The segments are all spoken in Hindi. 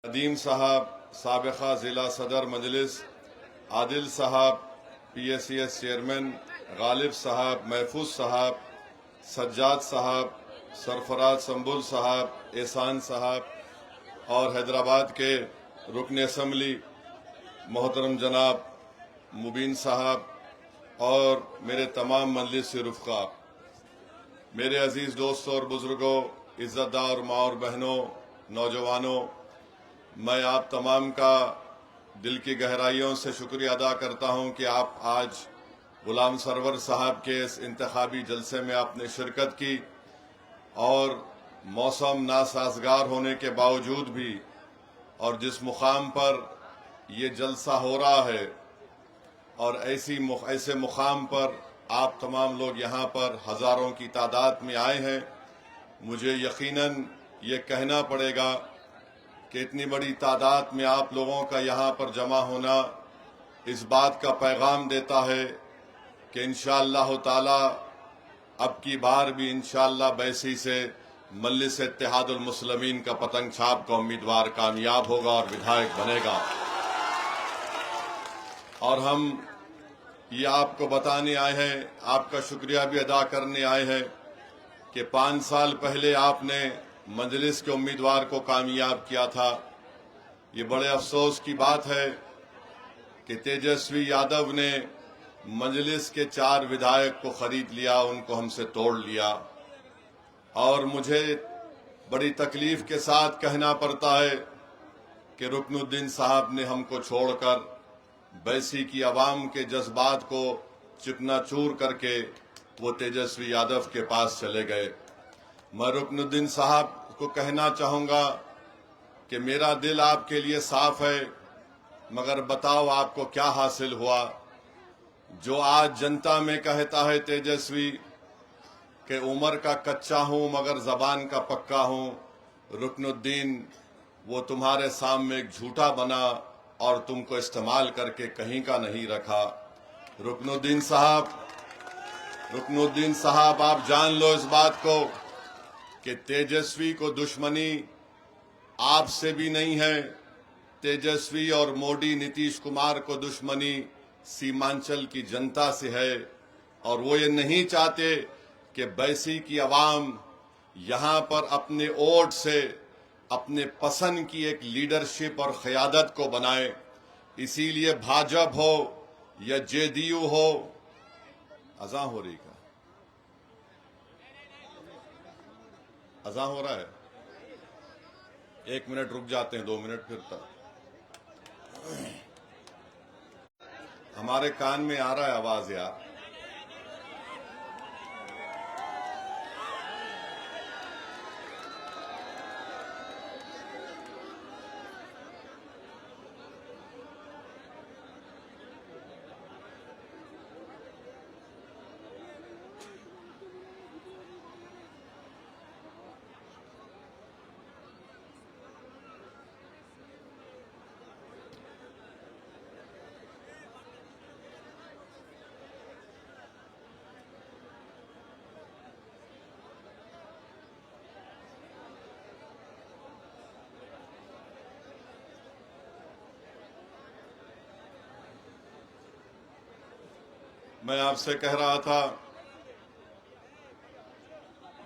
नदीम साहब साबिक़ा ज़िला सदर मजलिस, आदिल साहब PSCS चेयरमैन, गालिब साहब, महफूज साहब, सज्जाद साहब, सरफराज संबुल साहब, एहसान साहब और हैदराबाद के रुकन असम्बली मोहतरम जनाब मुबीन साहब और मेरे तमाम मजलिस रुफ़क़ा, मेरे अजीज़ दोस्तों और बुज़ुर्गों, इज़्ज़तदार माँ और बहनों, नौजवानों, मैं आप तमाम का दिल की गहराइयों से शुक्रिया अदा करता हूं कि आप आज गुलाम सरवर साहब के इस इंतखाबी जलसे में आपने शिरकत की और मौसम नासाजगार होने के बावजूद भी और जिस मुकाम पर ये जलसा हो रहा है और ऐसे मुकाम पर आप तमाम लोग यहाँ पर हज़ारों की तादाद में आए हैं, मुझे यकीनन ये कहना पड़ेगा कि इतनी बड़ी तादाद में आप लोगों का यहाँ पर जमा होना इस बात का पैगाम देता है कि इंशाअल्लाह ताला अब की बार भी इंशाअल्लाह बैसी से मजलिस इत्तेहादुल मुस्लिमीन का पतंग छाप का उम्मीदवार कामयाब होगा और विधायक बनेगा। और हम ये आपको बताने आए हैं, आपका शुक्रिया भी अदा करने आए हैं कि 5 साल पहले आपने मजलिस के उम्मीदवार को कामयाब किया था। ये बड़े अफसोस की बात है कि तेजस्वी यादव ने मजलिस के 4 विधायक को खरीद लिया, उनको हमसे तोड़ लिया और मुझे बड़ी तकलीफ के साथ कहना पड़ता है कि रुकनुद्दीन साहब ने हमको छोड़कर बैसी की आवाम के जज्बात को चिकनाचूर करके वो तेजस्वी यादव के पास चले गए। मैं रुकनुद्दीन साहब को कहना चाहूँगा कि मेरा दिल आपके लिए साफ है, मगर बताओ आपको क्या हासिल हुआ। जो आज जनता में कहता है तेजस्वी कि उम्र का कच्चा हूँ मगर ज़बान का पक्का हूँ, रुकनुद्दीन वो तुम्हारे सामने एक झूठा बना और तुमको इस्तेमाल करके कहीं का नहीं रखा। रुकनुद्दीन साहब आप जान लो इस बात को कि तेजस्वी को दुश्मनी आपसे भी नहीं है, तेजस्वी और मोदी नीतीश कुमार को दुश्मनी सीमांचल की जनता से है और वो ये नहीं चाहते कि बैसी की आवाम यहाँ पर अपने वोट से अपने पसंद की एक लीडरशिप और क़यादत को बनाए। इसीलिए भाजपा हो या JDU हो, अज़ां हो रही का अज़ां हो रहा है, 1 मिनट रुक जाते हैं, 2 मिनट फिर तक हमारे कान में आ रहा है आवाज यार। मैं आपसे कह रहा था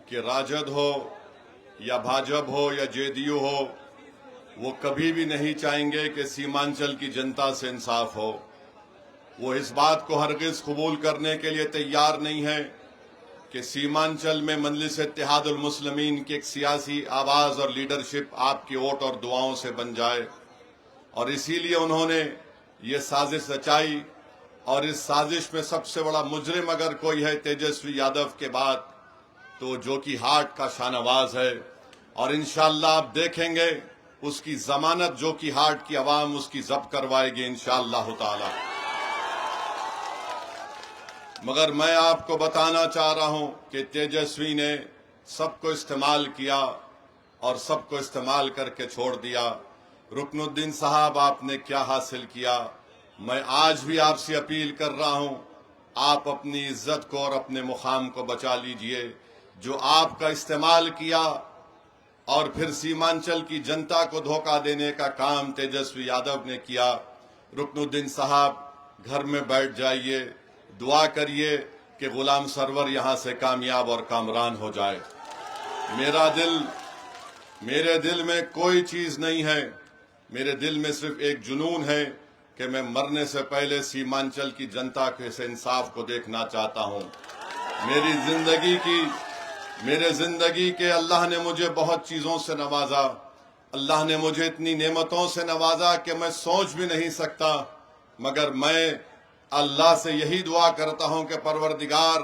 कि राजद हो या भाजपा हो या JDU हो, वो कभी भी नहीं चाहेंगे कि सीमांचल की जनता से इंसाफ हो। वो इस बात को हरगिज कबूल करने के लिए तैयार नहीं है कि सीमांचल में मजलिस इत्तेहादुल मुस्लिमीन की एक सियासी आवाज़ और लीडरशिप आपकी वोट और दुआओं से बन जाए। और इसीलिए उन्होंने ये साजिश रचाई और इस साजिश में सबसे बड़ा मुजरिम अगर कोई है तेजस्वी यादव के बाद तो जो कि हार्ट का शाहनवाज है और इंशाअल्लाह आप देखेंगे उसकी जमानत जो कि हार्ट की आवाम उसकी जब्त करवाएगी इंशाअल्लाह ताला। मगर मैं आपको बताना चाह रहा हूं कि तेजस्वी ने सबको इस्तेमाल किया और सबको इस्तेमाल करके छोड़ दिया। रुकनुद्दीन साहब आपने क्या हासिल किया? मैं आज भी आपसे अपील कर रहा हूं, आप अपनी इज्जत को और अपने मुकाम को बचा लीजिए। जो आपका इस्तेमाल किया और फिर सीमांचल की जनता को धोखा देने का काम तेजस्वी यादव ने किया। रुकनुद्दीन साहब घर में बैठ जाइए, दुआ करिए कि गुलाम सरवर यहां से कामयाब और कामरान हो जाए। मेरे दिल में कोई चीज नहीं है, मेरे दिल में सिर्फ एक जुनून है कि मैं मरने से पहले सीमांचल की जनता के से इंसाफ को देखना चाहता हूं। मेरे जिंदगी के अल्लाह ने मुझे बहुत चीजों से नवाजा, अल्लाह ने मुझे इतनी नेमतों से नवाजा कि मैं सोच भी नहीं सकता। मगर मैं अल्लाह से यही दुआ करता हूं कि परवरदिगार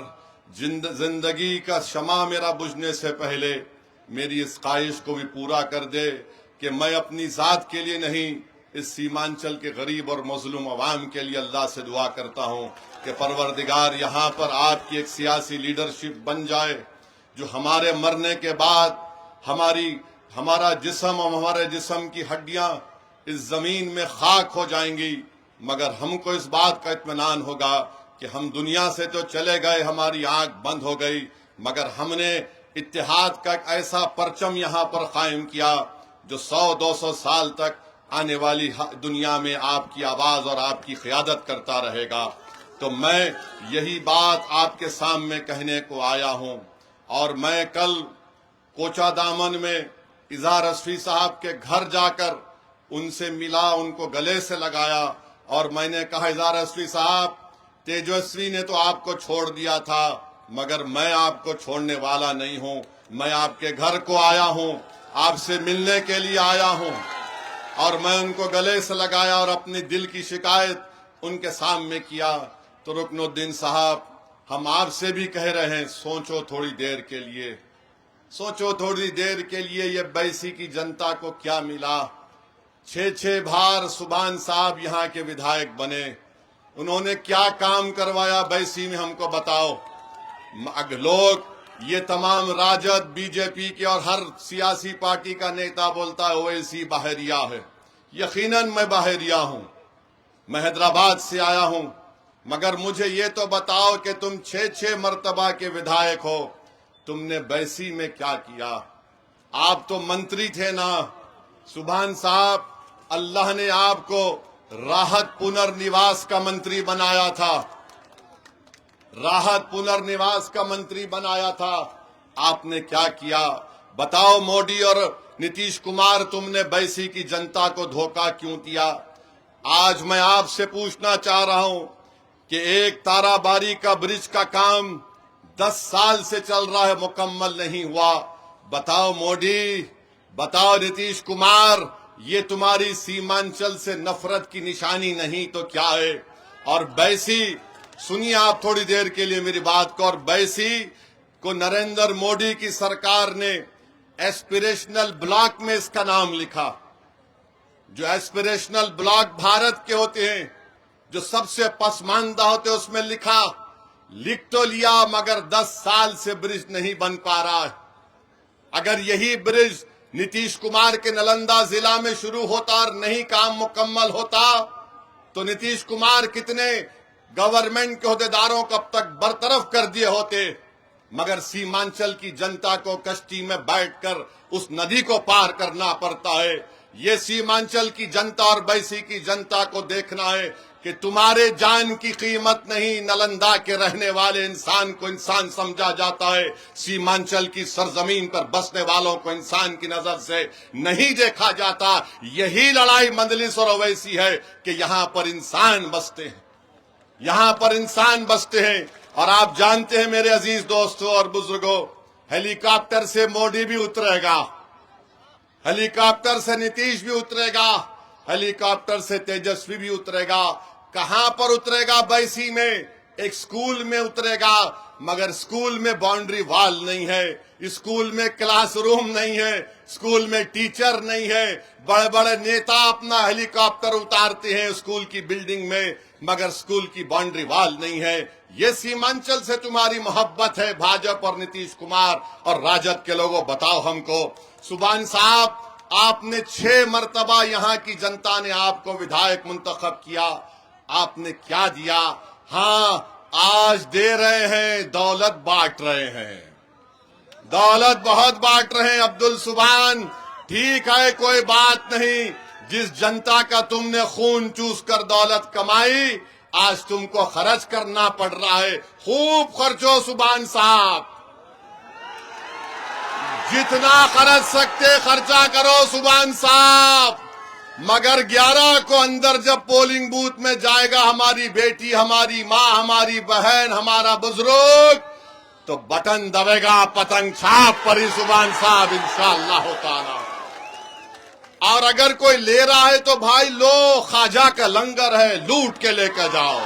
जिंदगी का शमा मेरा बुझने से पहले मेरी इस ख्वाहिश को भी पूरा कर दे कि मैं अपनी जात के लिए नहीं, इस सीमांचल के गरीब और मजलूम अवाम के लिए अल्लाह से दुआ करता हूं कि परवरदिगार यहाँ पर आपकी एक सियासी लीडरशिप बन जाए जो हमारे मरने के बाद हमारा जिस्म और हमारे जिस्म की हड्डियां इस जमीन में खाक हो जाएंगी, मगर हमको इस बात का इत्मीनान होगा कि हम दुनिया से तो चले गए, हमारी आंख बंद हो गई, मगर हमने इत्तेहाद का एक ऐसा परचम यहाँ पर कायम किया जो 100-200 साल तक आने वाली दुनिया में आपकी आवाज और आपकी क़ियादत करता रहेगा। तो मैं यही बात आपके सामने कहने को आया हूं। और मैं कल कोचा दामन में इजहार असफी साहब के घर जाकर उनसे मिला, उनको गले से लगाया और मैंने कहा, इजहार असफी साहब, तेजस्वी ने तो आपको छोड़ दिया था, मगर मैं आपको छोड़ने वाला नहीं हूं। मैं आपके घर को आया हूं, आपसे मिलने के लिए आया हूं। और मैं उनको गले से लगाया और अपनी दिल की शिकायत उनके सामने किया। तो रुकनुद्दीन साहब, हम आपसे भी कह रहे हैं, सोचो थोड़ी देर के लिए, सोचो थोड़ी देर के लिए ये बैसी की जनता को क्या मिला। 6 बार सुभान साहब यहाँ के विधायक बने, उन्होंने क्या काम करवाया बैसी में, हमको बताओ। लोग ये तमाम राजद, बीजेपी के और हर सियासी पार्टी का नेता बोलता है ओवैसी बाहरिया है। यकीनन मैं बाहरिया हूं, मैं हैदराबाद से आया हूं, मगर मुझे ये तो बताओ कि तुम 6 मर्तबा के विधायक हो, तुमने बैसी में क्या किया? आप तो मंत्री थे ना सुभान साहब, अल्लाह ने आपको राहत पुनर्निवास का मंत्री बनाया था, राहत पुनर्निवास का मंत्री बनाया था। आपने क्या किया बताओ? मोदी और नीतीश कुमार, तुमने बैसी की जनता को धोखा क्यों दिया? आज मैं आपसे पूछना चाह रहा हूं कि एक ताराबारी का ब्रिज का काम 10 साल से चल रहा है, मुकम्मल नहीं हुआ। बताओ मोदी, बताओ नीतीश कुमार, ये तुम्हारी सीमांचल से नफरत की निशानी नहीं तो क्या है? और बैसी, सुनिए आप थोड़ी देर के लिए मेरी बात को, और बैसी को नरेंद्र मोदी की सरकार ने एस्पिरेशनल ब्लॉक में इसका नाम लिखा। जो एस्पिरेशनल ब्लॉक भारत के होते हैं, जो सबसे पसमानदा होते हैं, उसमें लिख तो लिया, मगर 10 साल से ब्रिज नहीं बन पा रहा है। अगर यही ब्रिज नीतीश कुमार के नालंदा जिला में शुरू होता और नहीं काम मुकम्मल होता तो नीतीश कुमार कितने गवर्नमेंट के ओहदेदारों को अब तक बरतरफ कर दिए होते। मगर सीमांचल की जनता को कश्ती में बैठकर उस नदी को पार करना पड़ता है। ये सीमांचल की जनता और बैसी की जनता को देखना है कि तुम्हारे जान की कीमत नहीं, नालंदा के रहने वाले इंसान को इंसान समझा जाता है, सीमांचल की सरजमीन पर बसने वालों को इंसान की नजर से नहीं देखा जाता। यही लड़ाई मंदलिस और ओवैसी है कि यहाँ पर इंसान बसते हैं, यहाँ पर इंसान बसते हैं। और आप जानते हैं मेरे अजीज दोस्तों और बुजुर्गों, हेलीकॉप्टर से मोदी भी उतरेगा, हेलीकॉप्टर से नीतीश भी उतरेगा, हेलीकॉप्टर से तेजस्वी भी उतरेगा। कहां पर उतरेगा? बैसी में एक स्कूल में उतरेगा, मगर स्कूल में बाउंड्री वॉल नहीं है, स्कूल में क्लासरूम नहीं है, स्कूल में टीचर नहीं है। बड़े बड़े नेता अपना हेलीकॉप्टर उतारते हैं स्कूल की बिल्डिंग में, मगर स्कूल की बाउंड्री वॉल नहीं है। ये सीमांचल से तुम्हारी मोहब्बत है भाजपा और नीतीश कुमार और राजद के लोगों, बताओ हमको। सुभान साहब, आपने 6 मर्तबा यहाँ की जनता ने आपको विधायक मुंतखब किया, आपने क्या दिया? हाँ, आज दे रहे हैं, दौलत बांट रहे हैं। दौलत बहुत बांट रहे हैं अब्दुल सुभान, ठीक है, कोई बात नहीं। जिस जनता का तुमने खून चूस कर दौलत कमाई, आज तुमको खर्च करना पड़ रहा है। खूब खर्चो सुभान साहब, जितना खर्च सकते खर्चा करो सुभान साहब। मगर 11 को अंदर जब पोलिंग बूथ में जाएगा हमारी बेटी, हमारी माँ, हमारी बहन, हमारा बुजुर्ग, तो बटन दबेगा पतंग छाप पर ही सुभान साहब, इंशाअल्लाह ताला। और अगर कोई ले रहा है तो भाई लो, ख्वाजा का लंगर है, लूट के लेकर जाओ।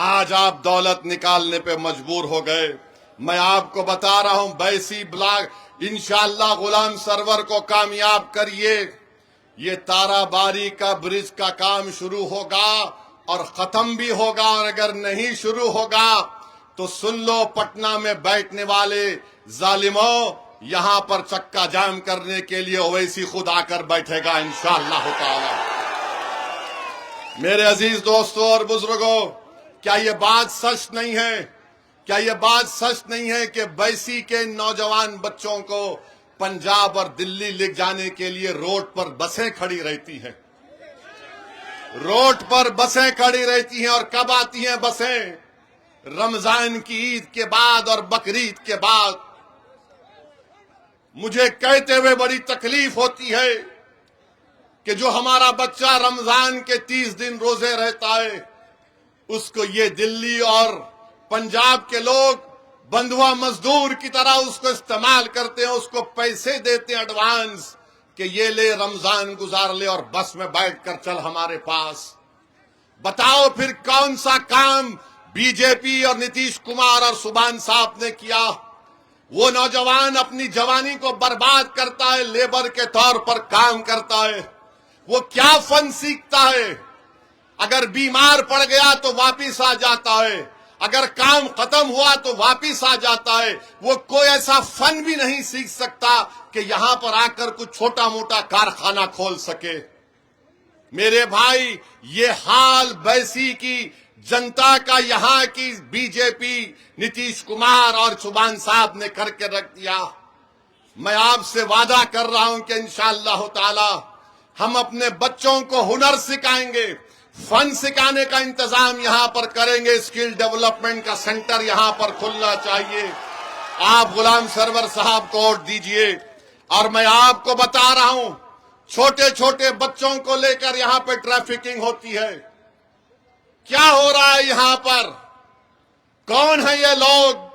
आज आप दौलत निकालने पे मजबूर हो गए। मैं आपको बता रहा हूं, बैसी ब्लॉक इंशाअल्लाह गुलाम सरवर को कामयाब करिए। ये ताराबारी का ब्रिज का काम शुरू होगा और खत्म भी होगा, और अगर नहीं शुरू होगा तो सुन लो, पटना में बैठने वाले जालिमों, यहां पर चक्का जाम करने के लिए ओवैसी खुद आकर बैठेगा इंशाअल्लाह ताला। मेरे अजीज दोस्तों और बुजुर्गों, क्या ये बात सच नहीं है? क्या ये बात सच नहीं है कि बैसी के नौजवान बच्चों को पंजाब और दिल्ली ले जाने के लिए रोड पर बसें खड़ी रहती हैं? रोड पर बसें खड़ी रहती हैं, और कब आती हैं बसें? रमजान की ईद के बाद और बकरीद के बाद। मुझे कहते हुए बड़ी तकलीफ होती है कि जो हमारा बच्चा रमजान के 30 दिन रोजे रहता है, उसको ये दिल्ली और पंजाब के लोग बंधुआ मजदूर की तरह उसको इस्तेमाल करते हैं, उसको पैसे देते हैं एडवांस कि ये ले रमजान गुजार ले और बस में बैठकर चल हमारे पास। बताओ फिर कौन सा काम बीजेपी और नीतीश कुमार और सुभान साहब ने किया? वो नौजवान अपनी जवानी को बर्बाद करता है, लेबर के तौर पर काम करता है। वो क्या फन सीखता है? अगर बीमार पड़ गया तो वापिस आ जाता है, अगर काम खत्म हुआ तो वापिस आ जाता है। वो कोई ऐसा फन भी नहीं सीख सकता कि यहां पर आकर कुछ छोटा मोटा कारखाना खोल सके। मेरे भाई, ये हाल बैसी की जनता का यहां की बीजेपी, नीतीश कुमार और सुभान साहब ने करके रख दिया। मैं आपसे वादा कर रहा हूं कि इंशाअल्लाह ताला हम अपने बच्चों को हुनर सिखाएंगे, फन सिखाने का इंतजाम यहां पर करेंगे। स्किल डेवलपमेंट का सेंटर यहां पर खुलना चाहिए। आप गुलाम सरवर साहब को वोट दीजिए। और मैं आपको बता रहा हूं, छोटे छोटे बच्चों को लेकर यहां पर ट्रैफिकिंग होती है। क्या हो रहा है यहां पर? कौन है ये लोग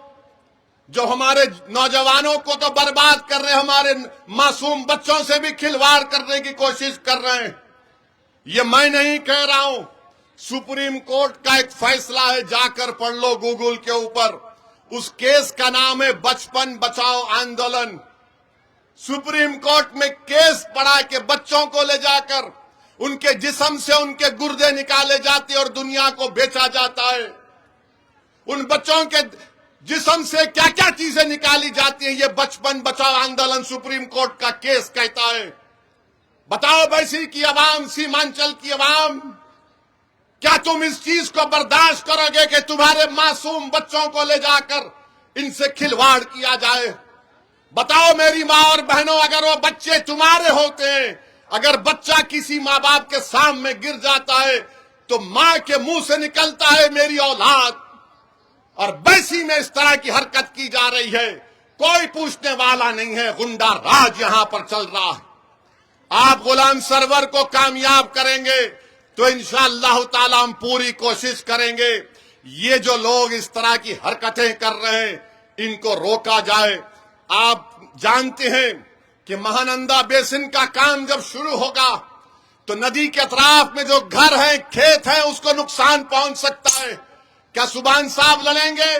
जो हमारे नौजवानों को तो बर्बाद कर रहे हैं, हमारे मासूम बच्चों से भी खिलवाड़ करने की कोशिश कर रहे हैं? ये मैं नहीं कह रहा हूं, सुप्रीम कोर्ट का एक फैसला है, जाकर पढ़ लो गूगल के ऊपर। उस केस का नाम है बचपन बचाओ आंदोलन। सुप्रीम कोर्ट में केस पड़ा कि बच्चों को ले जाकर उनके जिस्म से उनके गुर्दे निकाले जाते और दुनिया को बेचा जाता है। उन बच्चों के जिस्म से क्या क्या चीजें निकाली जाती हैं, ये बचपन बचाओ आंदोलन सुप्रीम कोर्ट का केस कहता है। बताओ बैसी की आवाम, सीमांचल की आवाम, क्या तुम इस चीज को बर्दाश्त करोगे कि तुम्हारे मासूम बच्चों को ले जाकर इनसे खिलवाड़ किया जाए? बताओ मेरी माँ और बहनों, अगर वो बच्चे तुम्हारे होते हैं, अगर बच्चा किसी माँ बाप के सामने गिर जाता है तो माँ के मुंह से निकलता है मेरी औलाद, और बैसी में इस तरह की हरकत की जा रही है, कोई पूछने वाला नहीं है। गुंडा राज यहां पर चल रहा है। आप गुलाम सरवर को कामयाब करेंगे तो इंशाअल्लाह ताला हम पूरी कोशिश करेंगे ये जो लोग इस तरह की हरकतें कर रहे हैं इनको रोका जाए। आप जानते हैं कि महानंदा बेसिन का काम जब शुरू होगा तो नदी के अतराफ में जो घर हैं, खेत हैं, उसको नुकसान पहुंच सकता है। क्या सुभान साहब लड़ेंगे?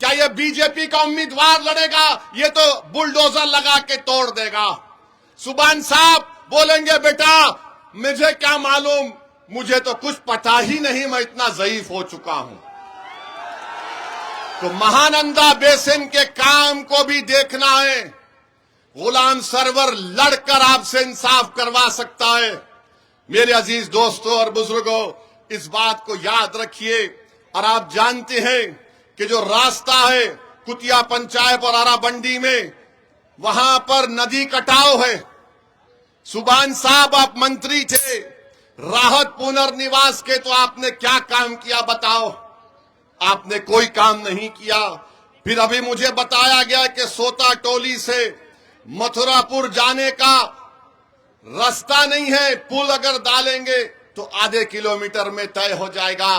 क्या ये बीजेपी का उम्मीदवार लड़ेगा? ये तो बुलडोजर लगा के तोड़ देगा। सुभान साहब बोलेंगे बेटा मुझे क्या मालूम, मुझे तो कुछ पता ही नहीं, मैं इतना ज़ईफ हो चुका हूं। तो महानंदा बेसिन के काम को भी देखना है। गुलाम सरवर लड़कर आपसे इंसाफ करवा सकता है। मेरे अजीज दोस्तों और बुजुर्गों, इस बात को याद रखिए। और आप जानते हैं कि जो रास्ता है कुतिया पंचायत और आराबंडी में, वहां पर नदी कटाव है। सुभान साहब, आप मंत्री थे, राहत पुनर्निवास के, तो आपने क्या काम किया बताओ? आपने कोई काम नहीं किया। फिर अभी मुझे बताया गया कि सोता टोली से मथुरापुर जाने का रास्ता नहीं है, पुल अगर डालेंगे तो आधे किलोमीटर में तय हो जाएगा।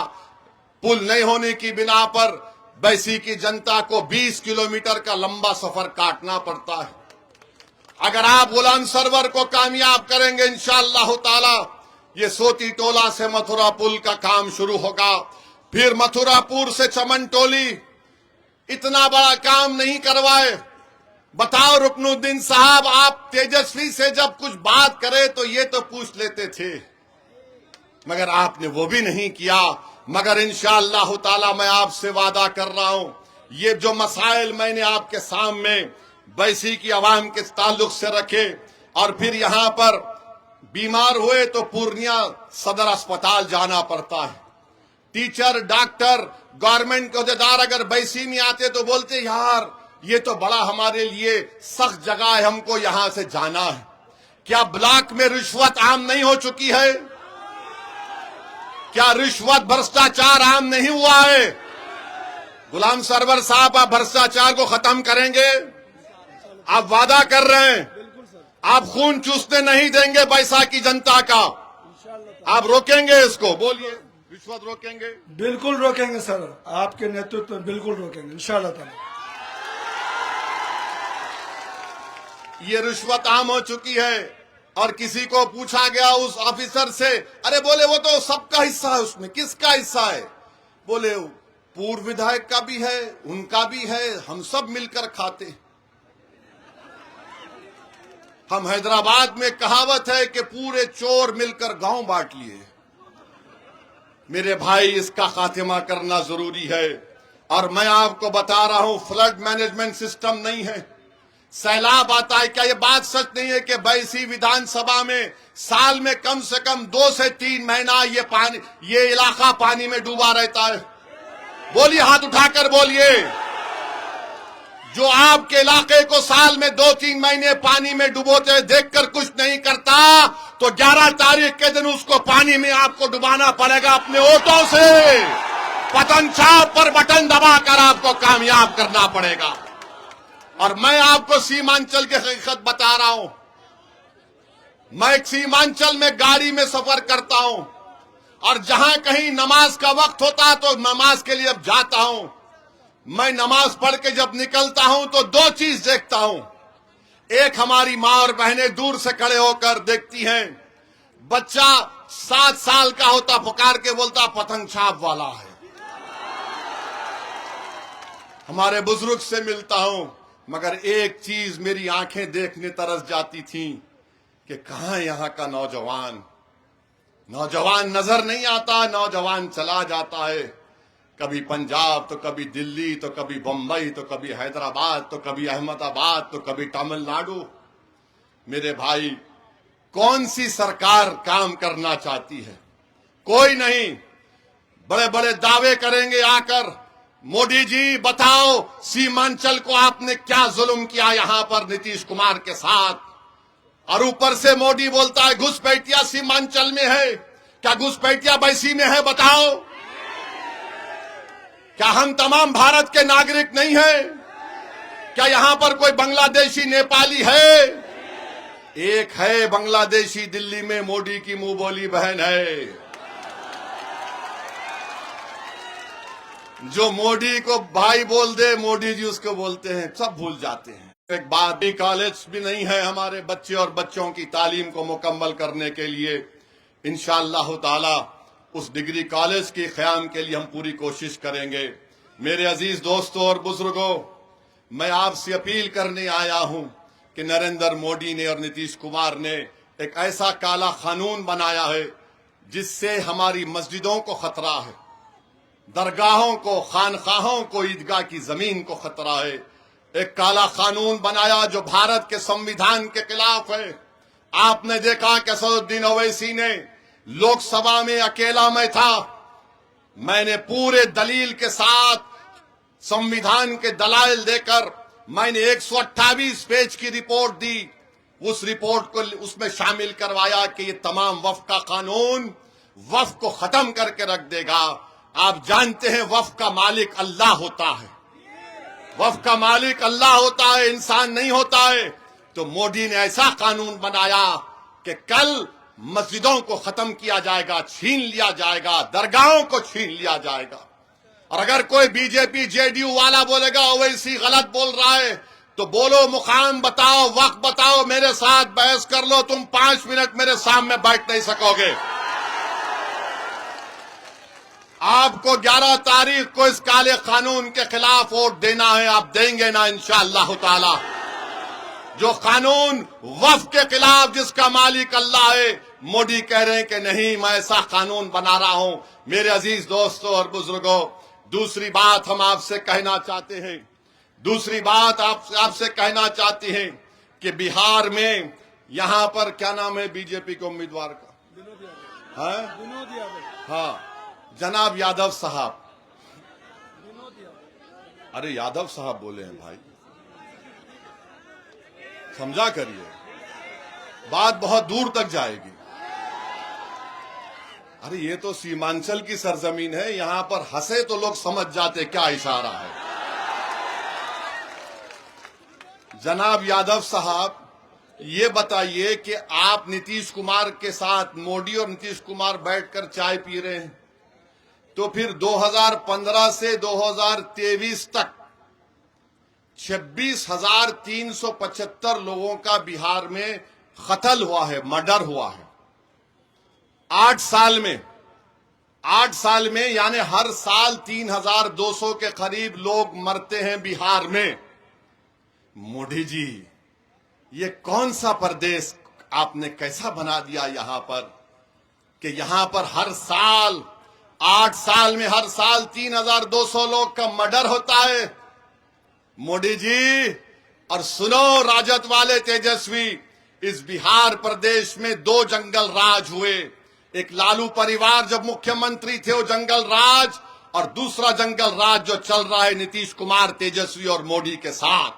पुल नहीं होने की बिना पर बैसी की जनता को 20 किलोमीटर का लंबा सफर काटना पड़ता है। अगर आप गुलाम सरवर को कामयाब करेंगे इंशाअल्लाह ताला, ये सोती टोला से मथुरा पुल का काम शुरू होगा। फिर मथुरापुर से चमन टोली, इतना बड़ा काम नहीं करवाए। बताओ रुकनुद्दीन साहब, आप तेजस्वी से जब कुछ बात करे तो ये तो पूछ लेते थे, मगर आपने वो भी नहीं किया। मगर इंशाअल्लाह ताला मैं आपसे वादा कर रहा हूं, ये जो मसाइल मैंने आपके सामने बैसी की आवाम के ताल्लुक से रखे, और फिर यहां पर बीमार हुए तो पूर्णिया सदर अस्पताल जाना पड़ता है। टीचर, डॉक्टर, गवर्नमेंट के अहदेदार अगर बैसी में आते तो बोलते यार ये तो बड़ा हमारे लिए सख्त जगह है, हमको यहां से जाना है। क्या ब्लॉक में रिश्वत आम नहीं हो चुकी है? क्या रिश्वत भ्रष्टाचार आम नहीं हुआ है? गुलाम सरवर साहब, आप भ्रष्टाचार को खत्म करेंगे? आप वादा कर रहे हैं, आप खून चूसने नहीं देंगे बैसा की जनता का, आप रोकेंगे इसको? बोलिए, रिश्वत रोकेंगे? बिल्कुल रोकेंगे सर, आपके नेतृत्व में बिल्कुल रोकेंगे इंशाअल्लाह ताला। ये रिश्वत आम हो चुकी है। और किसी को पूछा गया उस ऑफिसर से, अरे बोले वो तो सबका हिस्सा है, उसमें किसका हिस्सा है? बोले पूर्व विधायक का भी है, उनका भी है, हम सब मिलकर खाते। हम हैदराबाद में कहावत है कि पूरे चोर मिलकर गांव बांट लिए। मेरे भाई, इसका खात्मा करना जरूरी है। और मैं आपको बता रहा हूं, फ्लड मैनेजमेंट सिस्टम नहीं है, सैलाब आता है। क्या ये बात सच नहीं है कि बैसी विधानसभा में साल में कम से कम 2 से 3 महीना ये इलाका पानी में डूबा रहता है? बोलिए, हाथ उठाकर बोलिए। जो आपके इलाके को साल में 2-3 महीने पानी में डुबोते देखकर कुछ नहीं करता, तो 11 तारीख के दिन उसको पानी में आपको डुबाना पड़ेगा अपने वोटों से। पतन छाप पर बटन दबाकर आपको कामयाब करना पड़ेगा। और मैं आपको सीमांचल की हकीकत बता रहा हूं। मैं सीमांचल में गाड़ी में सफर करता हूं, और जहां कहीं नमाज का वक्त होता तो नमाज के लिए अब जाता हूं। मैं नमाज पढ़ के जब निकलता हूं तो 2 चीज देखता हूं। एक, हमारी माँ और बहनें दूर से खड़े होकर देखती हैं। बच्चा 7 साल का होता, पुकार के बोलता पतंग छाप वाला है। हमारे बुजुर्ग से मिलता हूं, मगर एक चीज मेरी आंखें देखने तरस जाती थी कि कहां यहां का नौजवान नजर नहीं आता। नौजवान चला जाता है, कभी पंजाब तो कभी दिल्ली तो कभी बंबई तो कभी हैदराबाद तो कभी अहमदाबाद तो कभी तमिलनाडु। मेरे भाई, कौन सी सरकार काम करना चाहती है? कोई नहीं। बड़े बड़े दावे करेंगे आकर, मोदी जी बताओ सीमांचल को आपने क्या जुल्म किया यहां पर नीतीश कुमार के साथ। और ऊपर से मोदी बोलता है घुसपैठिया सीमांचल में है। क्या घुसपैठिया बैसी में है? बताओ। क्या हम तमाम भारत के नागरिक नहीं है? क्या यहां पर कोई बांग्लादेशी, नेपाली है? एक है बांग्लादेशी, दिल्ली में मोदी की मुंह बोली बहन है, जो मोदी को भाई बोल दे, मोदी जी उसको बोलते हैं, सब भूल जाते हैं। एक बात भी, कॉलेज भी नहीं है हमारे बच्चे और बच्चों की तालीम को मुकम्मल करने के लिए। इंशाअल्लाह ताला उस डिग्री कॉलेज के क़याम के लिए हम पूरी कोशिश करेंगे। मेरे अजीज दोस्तों और बुजुर्गों, मैं आपसे अपील करने आया हूं कि नरेंद्र मोदी ने और नीतीश कुमार ने एक ऐसा काला कानून बनाया है जिससे हमारी मस्जिदों को खतरा है, दरगाहों को, खानखाहों को, ईदगाह की जमीन को खतरा है। एक काला कानून बनाया जो भारत के संविधान के खिलाफ है। आपने देखा कि असदुद्दीन ओवैसी ने लोकसभा में अकेला मैं था, मैंने पूरे दलील के साथ संविधान के दलाइल देकर मैंने 128 पेज की रिपोर्ट दी। उस रिपोर्ट को उसमें शामिल करवाया कि ये तमाम वक्फ का कानून वक्फ को खत्म करके रख देगा। आप जानते हैं वक्फ का मालिक अल्लाह होता है, वक्फ का मालिक अल्लाह होता है, इंसान नहीं होता है। तो मोदी ने ऐसा कानून बनाया कि कल मस्जिदों को खत्म किया जाएगा, छीन लिया जाएगा, दरगाहों को छीन लिया जाएगा। और अगर कोई बीजेपी जेडीयू वाला बोलेगा ओवैसी गलत बोल रहा है, तो बोलो, मुकाम बताओ, वक्त बताओ, मेरे साथ बहस कर लो। तुम 5 मिनट मेरे सामने बैठ नहीं सकोगे। आपको 11 तारीख को इस काले कानून के खिलाफ वोट देना है। आप देंगे ना इंशाअल्लाह ताला। जो कानून वक्फ के खिलाफ जिसका मालिक अल्लाह है, मोदी कह रहे हैं कि नहीं, मैं ऐसा कानून बना रहा हूं। मेरे अजीज दोस्तों और बुजुर्गों, दूसरी बात हम आपसे कहना चाहते हैं, दूसरी बात आपसे कहना चाहते हैं कि बिहार में यहां पर क्या नाम है बीजेपी के उम्मीदवार का? विनोद यादव। हाँ, जनाब यादव साहब। अरे यादव साहब बोले हैं भाई, समझा करिए, बात बहुत दूर तक जाएगी। अरे ये तो सीमांचल की सरजमीन है, यहां पर हंसे तो लोग समझ जाते क्या इशारा है। जनाब यादव साहब, ये बताइए कि आप नीतीश कुमार के साथ, मोदी और नीतीश कुमार बैठकर चाय पी रहे हैं, तो फिर 2015 से 2023 तक 26,375 लोगों का बिहार में कत्ल हुआ है, मर्डर हुआ है। 8 साल में यानी हर साल 3,200 के करीब लोग मरते हैं बिहार में। मोदी जी, ये कौन सा प्रदेश आपने कैसा बना दिया यहां पर कि यहां पर हर साल 8 साल में हर साल 3,200 लोग का मर्डर होता है। मोदी जी, और सुनो राजद वाले तेजस्वी, इस बिहार प्रदेश में 2 जंगल राज हुए। एक लालू परिवार जब मुख्यमंत्री थे वो जंगल राज, और दूसरा जंगल राज जो चल रहा है नीतीश कुमार, तेजस्वी और मोदी के साथ।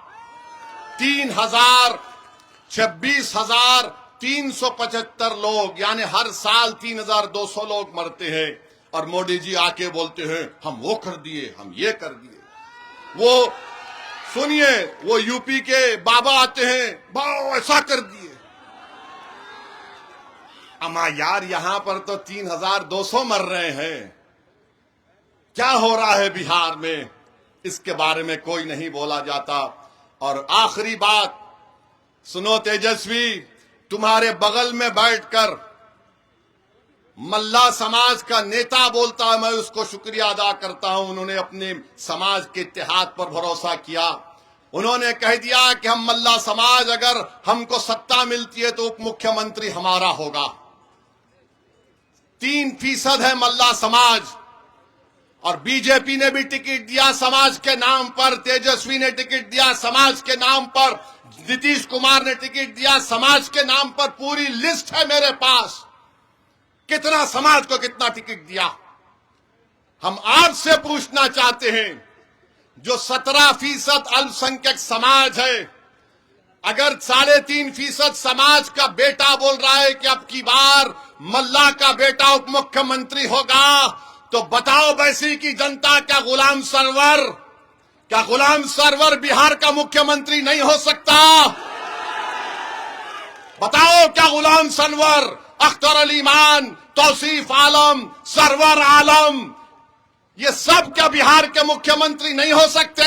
26,375 लोग, यानी हर साल 3,200 लोग मरते हैं। और मोदी जी आके बोलते हैं हम वो कर दिए, हम ये कर दिए। वो सुनिए, वो यूपी के बाबा आते हैं, बाबा ऐसा कर दिए। अमा यार, यहां पर तो 3,200 मर रहे हैं। क्या हो रहा है बिहार में, इसके बारे में कोई नहीं बोला जाता। और आखिरी बात सुनो तेजस्वी, तुम्हारे बगल में बैठकर मल्ला समाज का नेता बोलता है, मैं उसको शुक्रिया अदा करता हूं। उन्होंने अपने समाज के इत्तेहाद पर भरोसा किया। उन्होंने कह दिया कि हम मल्ला समाज, अगर हमको सत्ता मिलती है तो उप मुख्यमंत्री हमारा होगा। 3% है मल्ला समाज, और बीजेपी ने भी टिकट दिया समाज के नाम पर, तेजस्वी ने टिकट दिया समाज के नाम पर, नीतीश कुमार ने टिकट दिया समाज के नाम पर। पूरी लिस्ट है मेरे पास, कितना समाज को कितना टिकट दिया। हम आपसे पूछना चाहते हैं, जो 17% अल्पसंख्यक समाज है, अगर 3.5% समाज का बेटा बोल रहा है कि अब की बार मल्ला का बेटा उप मुख्यमंत्री होगा, तो बताओ वैसी की जनता, क्या गुलाम सरवर बिहार का मुख्यमंत्री नहीं हो सकता? बताओ, क्या गुलाम सरवर, अख्तर अली मान, तौसीफ आलम, सरवर आलम, ये सब क्या बिहार के मुख्यमंत्री नहीं हो सकते?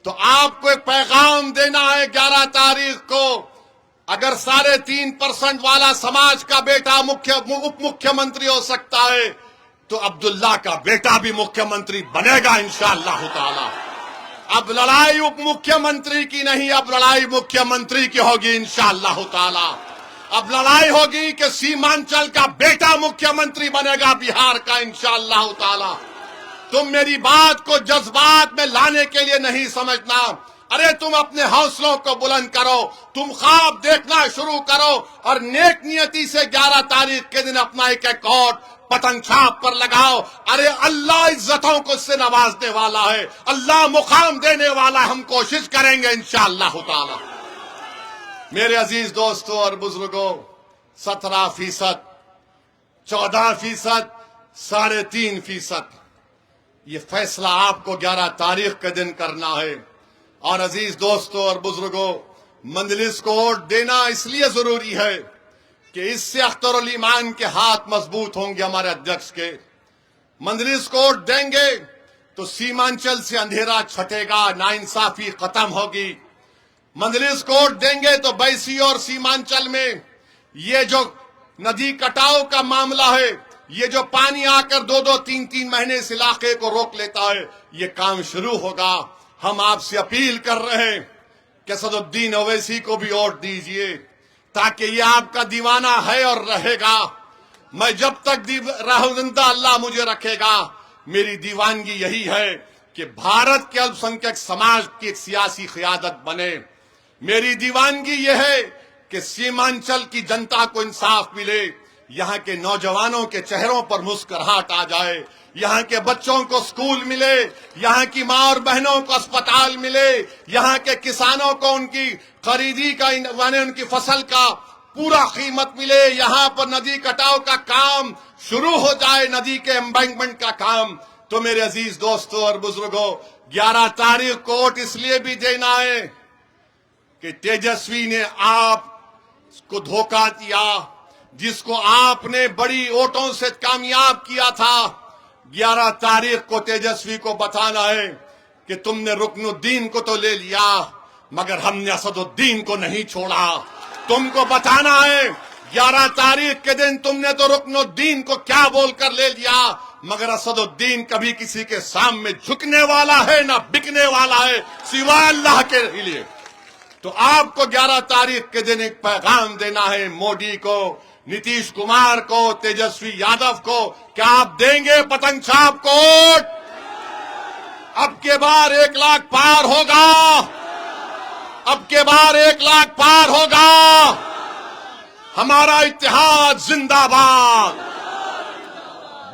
तो आपको एक पैगाम देना है 11 तारीख को, अगर 3.5% वाला समाज का बेटा उप मुख्यमंत्री हो सकता है, तो अब्दुल्ला का बेटा भी मुख्यमंत्री बनेगा इंशाअल्लाह ताला। अब लड़ाई उप मुख्यमंत्री की नहीं, अब लड़ाई मुख्यमंत्री की होगी इंशाअल्लाह ताला। अब लड़ाई होगी कि सीमांचल का बेटा मुख्यमंत्री बनेगा बिहार का इंशाअल्लाह ताला। तुम मेरी बात को जज्बात में लाने के लिए नहीं समझना। अरे तुम अपने हौसलों को बुलंद करो, तुम ख्वाब देखना शुरू करो, और नेक नियति से 11 तारीख के दिन अपना एक वोट पतंग छाप पर लगाओ। अरे अल्लाह इज्जतों को इससे नवाजने वाला है, अल्लाह मुकाम देने वाला है। हम कोशिश करेंगे इंशाअल्लाह ताला। मेरे अजीज दोस्तों और बुजुर्गों, 17%, 14%, 3.5%, ये फैसला आपको 11 तारीख के दिन करना है। और अजीज दोस्तों और बुजुर्गों, मंजलिस को वोट देना इसलिए जरूरी है कि इससे अख्तरुल ईमान के हाथ मजबूत होंगे हमारे अध्यक्ष के। मंजलिस को वोट देंगे तो सीमांचल से अंधेरा छटेगा, नाइंसाफी खत्म होगी। मंजलिस को वोट देंगे तो बैसी और सीमांचल में ये जो नदी कटाव का मामला है, ये जो पानी आकर 2-2, 3-3 महीने इस इलाके को रोक लेता है, ये काम शुरू होगा। हम आपसे अपील कर रहे हैं कि असदुद्दीन ओवैसी को भी वोट दीजिए, ताकि ये आपका दीवाना है और रहेगा। मैं जब तक रहूं जिंदा, अल्लाह मुझे रखेगा। मेरी दीवानगी यही है कि भारत के अल्पसंख्यक समाज की एक सियासी क़यादत बने। मेरी दीवानगी यह है कि सीमांचल की जनता को इंसाफ मिले, यहाँ के नौजवानों के चेहरों पर मुस्कुराहट आ जाए, यहाँ के बच्चों को स्कूल मिले, यहाँ की मां और बहनों को अस्पताल मिले, यहाँ के किसानों को उनकी खरीदी का उनकी फसल का पूरा कीमत मिले, यहाँ पर नदी कटाव का काम शुरू हो जाए, नदी के एम्बैंकमेंट का काम। तो मेरे अजीज दोस्तों और बुजुर्गों, 11 तारीख को वोट इसलिए भी देना है कि तेजस्वी ने आपको धोखा दिया, जिसको आपने बड़ी वोटों से कामयाब किया था। 11 तारीख को तेजस्वी को बताना है कि तुमने रुकनुद्दीन को तो ले लिया, मगर हमने असदुद्दीन को नहीं छोड़ा। तुमको बताना है 11 तारीख के दिन तुमने तो रुकनुद्दीन को क्या बोलकर ले लिया, मगर असदुद्दीन कभी किसी के सामने झुकने वाला है ना बिकने वाला है, सिवाय अल्लाह के लिए। तो आपको 11 तारीख के दिन एक पैगाम देना है मोदी को, नीतीश कुमार को, तेजस्वी यादव को, क्या आप देंगे पतंग छाप को वोट? अब के बार 1 लाख पार होगा, अब के बार 1 लाख पार होगा। हमारा इत्तेहाद जिंदाबाद,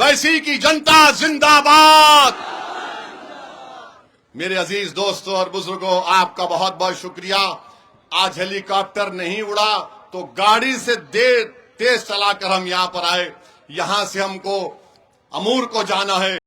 बैसी की जनता जिंदाबाद। मेरे अजीज दोस्तों और बुजुर्गों, आपका बहुत बहुत शुक्रिया। आज हेलीकॉप्टर नहीं उड़ा तो गाड़ी से तेज चलाकर हम यहां पर आए। यहां से हमको अमूर को जाना है।